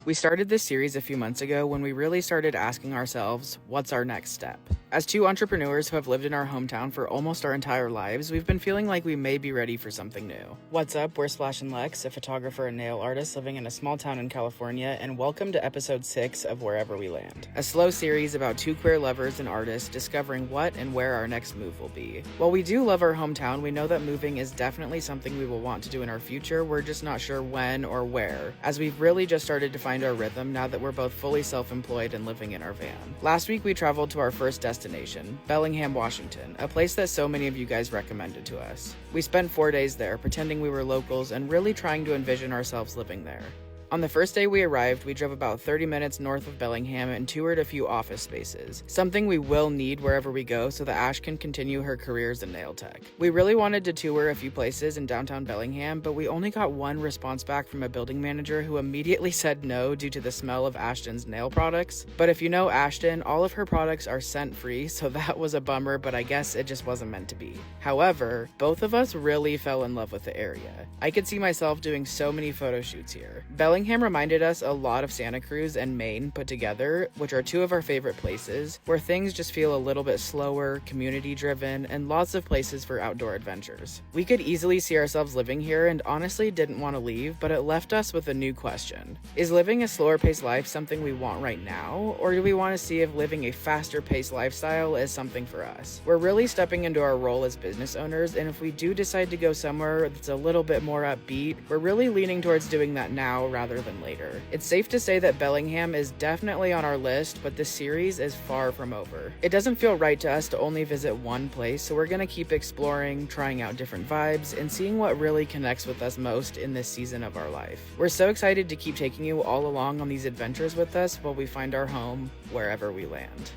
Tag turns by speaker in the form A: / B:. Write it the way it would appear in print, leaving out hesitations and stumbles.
A: We started this series a few months ago when we really started asking ourselves, what's our next step? As two entrepreneurs who have lived in our hometown for almost our entire lives, we've been feeling like we may be ready for something new. What's up? We're Splash and Lex, a photographer and nail artist living in a small town in California, and welcome to episode 6 of Wherever We Land, a slow series about two queer lovers and artists discovering what and where our next move will be. While we do love our hometown, we know that moving is definitely something we will want to do in our future. We're just not sure when or where, as we've really just started to find our rhythm now that we're both fully self-employed and living in our van. Last week we traveled to our first destination, Bellingham, Washington, a place that so many of you guys recommended to us. We spent 4 days there, pretending we were locals and really trying to envision ourselves living there. On the first day we arrived, we drove about 30 minutes north of Bellingham and toured a few office spaces, something we will need wherever we go so that Ash can continue her career as a nail tech. We really wanted to tour a few places in downtown Bellingham, but we only got one response back from a building manager who immediately said no due to the smell of Ashton's nail products. But if you know Ashton, all of her products are scent-free, so that was a bummer, but I guess it just wasn't meant to be. However, both of us really fell in love with the area. I could see myself doing so many photo shoots here. Bellingham reminded us a lot of Santa Cruz and Maine put together, which are two of our favorite places, where things just feel a little bit slower, community-driven, and lots of places for outdoor adventures. We could easily see ourselves living here and honestly didn't want to leave, but it left us with a new question. Is living a slower-paced life something we want right now, or do we want to see if living a faster-paced lifestyle is something for us? We're really stepping into our role as business owners, and if we do decide to go somewhere that's a little bit more upbeat, we're really leaning towards doing that now rather than later. It's safe to say that Bellingham is definitely on our list, but this series is far from over. It doesn't feel right to us to only visit one place, so we're gonna keep exploring, trying out different vibes, and seeing what really connects with us most in this season of our life. We're so excited to keep taking you all along on these adventures with us while we find our home wherever we land.